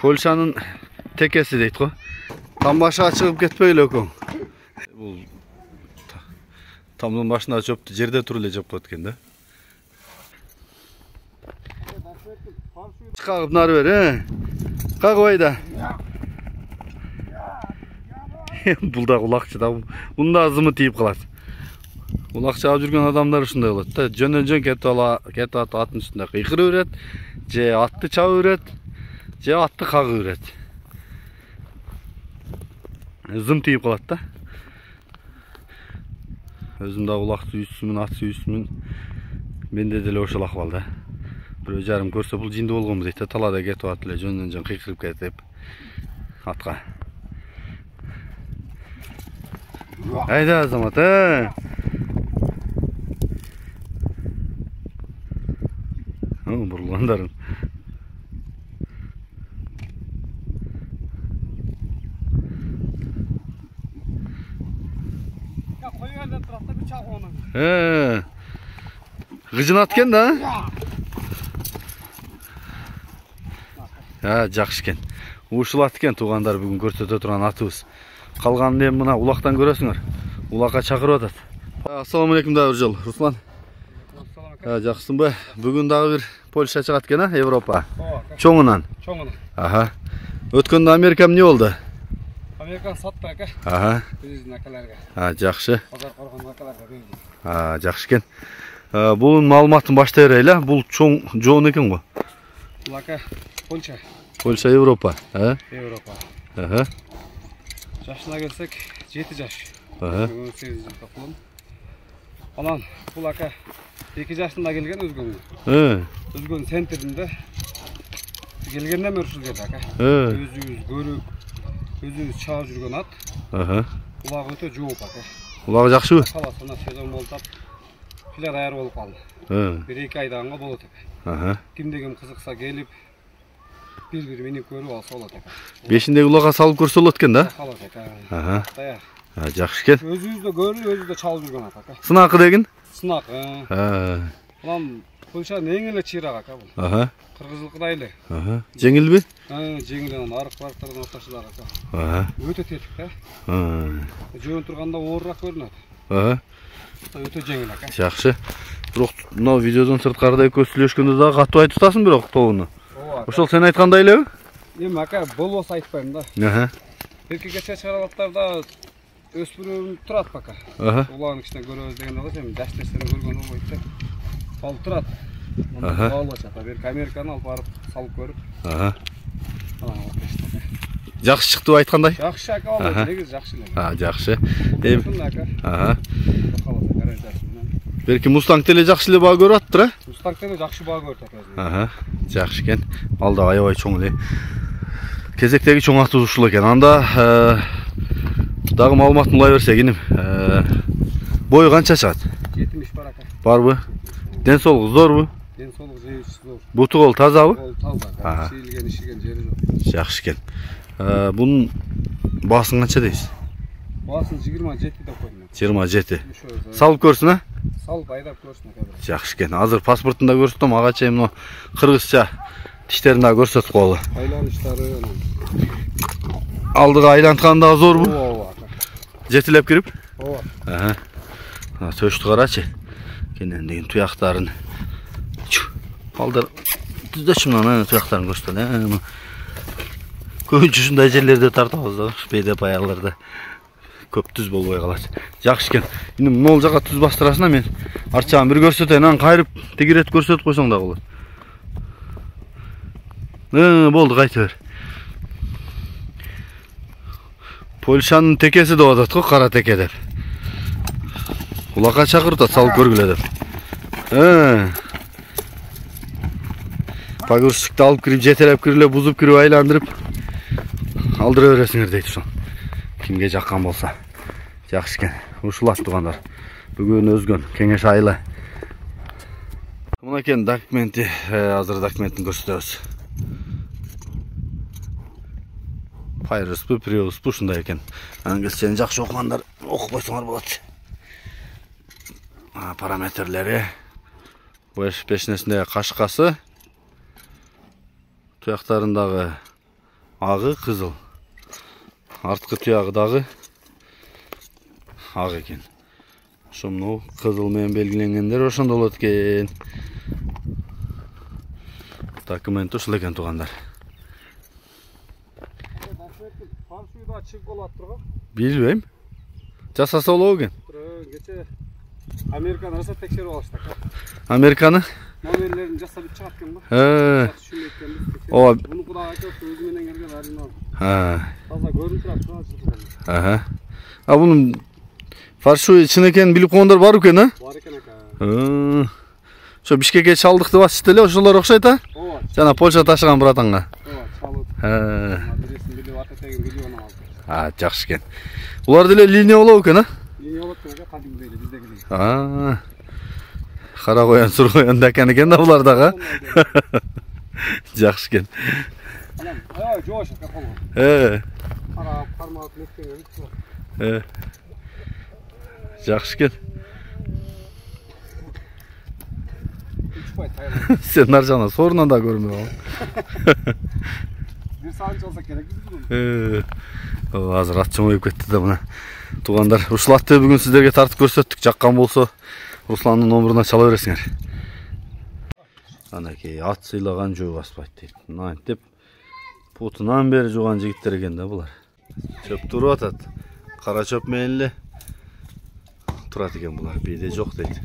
Polşanın tekesi deydi ko. Tam başa çıkıp ketpeyle ökün. Bu tamın başına çöptü. Jerde turulacak botken de. Çıkıp nar ver he. Kalk oyda. Bulda kulakçı da. Bunda azımı tiyip kalat. Kulakçı alıp жүрген adamlar uşunday bolat da. Jön ketip atın üstünde kıykır öret. Je attı çabı öret. Je attı kagı öret. Zım tiyip kalat da. Özümde kulak suyusumун, at suyusumун. Mende dele oşul akbalda. Bir жарым көрсө бул жинди болгонбу дейт да. Талада кетип атып эле жөн кыйкырып кетип атка. Ayda Азамат, Burulgandarım. Ya koyuyorlar tarafta bir çak onu. Gıcın atken da. Ha, жақшыкен. Ушул аткен тугандар бүгүн көрсөтө турган атыбыз. Калганын эми мына улактан көрөсүңөр. Улакка чакырып атат. Ассаламу алейкум дагы бир жолу. Руслан. Жакшысыңбы? Бүгүн дагы бир Польша чыгат экен, Европа. Чоңунан. Чоңунан. Аха. Өткөндө Америкам эмне болду? Американ сатты ака. Аха. Биздин акаларга. Жакшы. Базар коргон акаларга берди. Жакшы экен. Бул маалыматтын баштай берели, бул чоң жоон экен го. Бул ака Польша. Польша Европа, Европа. Аха. Жашына келсек 7 жаш. Аха. 18 жашта кулум. Анан бул ака 2 жашында келген өзгөнү. Өзгөнүн центринде келгенден бери ушул жерде ака. Өзүбүз көрүп, өзүбүз чаап жүргөн ат. Аха. Улагы өтө жооп ака. Улагы жакшыбы? Каласына сезон болуп, филе даяр болуп калды. 1-2 айданга болот ака. Аха. Кимде ким кызыкса келип бир минип көрүп алса болот ака. Бешиндеги улакка салып көрсө болот экен да? Калат ака. Аха. Даяр. Жакшы экен. Өзүбүздө көрүп, өзүбүздө чалып жүргөн ат ака. Сынакы деген? Сынак. Анан Польшанын эң эле чыйрак ака бул. Аха. Кыргызылыкыдай эле. Аха. Жеңилби? Жеңил, анан арык-барыктардын ортосунда ака. Аха. Өтө тетик да. Жөн турганда оорураак көрүнөт. Аха. Өтө жеңил ака. Жакшы. Бирок мына видеодон сырткарыда экөөбүз сүйлөшкөндө дагы катуу айтып атасың бирок тобуну. Ошол сен айткандай элеби? Эми ака болбосо айтпайм да. Аха. Эркекече чыгаралаттарда өспүрүм турат ака. Улааны кичине көрөбүз дегенде да сен жаш нерсени көргөн болбойт да. Ал турат. Аха. Болбочу ата бир Американы алып барып салып көрүп. Аха. Жакшы чыктыбы айткандай? Жакшы ака, ал негизи жакшы эле. Жакшы. Аха. Белки Мустанг деле жакшы эле баа көрүп атыптыр, Мустанг деле жакшы баа көрүп атат. Аха. Жакшы экен. Ал да аябай чоң эле. Кезектеги чоң атыбыз ушул экен. Анда дагы маалыматын улай берсек иним. Бою канча чыгат? 70 бар ака. Барбы? Ден соолугу зорбу? Ден соолугу зор. Буту кол тазабы? Кол таза. Шийлген, ишиген жери жок. Жакшы экен. Бунун баасын канча дейсиз? Баасын 27 деп койдум. 27. Салып көрсүн, а? Салып айдап көрсүн ака. Жакшы экен. Азыр паспортунда көрсөттүм, ага чейин мына кыргызча тиштерин дагы көрсөтүп коелу. Айланыштары Алдыга айлантканы дагы зорбу? Ооба. Жетилеп кирип? Ооба. Аха. Төштү карачы. Кенендеген туяктарын. Алдар түздөчүмүн туяктарын көрсөтөлү. Көбүнчө ушундай жерлерде тартабыз да, бейдеп аяларда. Көп түз болбой калат. Жакшы экен. Эми могул жака түз бастырасың, мен арчаган бир көрсөтөйүн, анан кайрып тегирет көрсөтүп койсоң да болот. Болду, кайта бер. Польшанын текеси деп атат го, кара теке деп. Улакка чакырып атат, салып көргүлө деп. Погрузчикти алып кирип, жетелеп кирип, бузуп кирип, айландырып алдыра бересиңер дейт ушул. Кимге жаккан болса. Жакшы экен. Ушул ат тугандар. Бүгүн өзгөн кеңеш айла. Мына экен документи, азыр документин көрсөтөбүз. Пайрыспы, приуспы ушундай экен. Анан сен жакшы окугандар окуп койсоңор болот. Параметрлери. Беш пешнесинде кашкасы. Туяктарындагы Ағы қызыл. Артқы тұяғы дағы ақ екен. Шумну қызыл мен белгіленгендер ошондо болот экен. Документ ушул экен тугандар. Паршуйда чыгып болот турго. Билбейм. Жасаса болобу экен. Кече Американы рұқсат текшерип алышты. Американы? Номерлерин жасап чыгат экен го. Ооба. Буну куда айтып өзү менен келген оригинал. Таза көрүнүп турат. А бунун фаршуй чын экенин билип койгондор бар экен, а? Бар экен ака. Ошо Бишкекке чалдыкты басышты эле, ошолор окшойт, а? Ооба. Жана Польша ташыган братанга. Ооба, чалып. Адресин билип ататегин видеону алды. Жакшы экен. Улар деле линия болобу экен, а? Линия болот экен, кадимдей эле биздегидей. Кара коян, сур коян да экен да булар дагы. Жакшы экен. Анан, жоош ака колго. Карап, кармап неттен. Жакшы экен. Учпай тайла. Сен нар жагынан сорунан да көрмөй калдың. Бир саат жолса керек бизге. Азыр ат чоңоюп кетти да мына. Тугандар, ушул атты бүгүн сиздерге тартып көрсөттүк. Жаккан болсо Русландын номуруна чала бересиңер. Анакей ат сыйлаган жөө баспайт дейт. Мынантип путунан бери жуган жигиттер экен да булар. Чөп туруп атат. Кара чөп менен эле турат экен булар. Бийде жок дейт.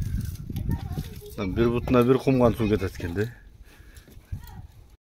Бир бутуна бир кумган суу кетет экен да.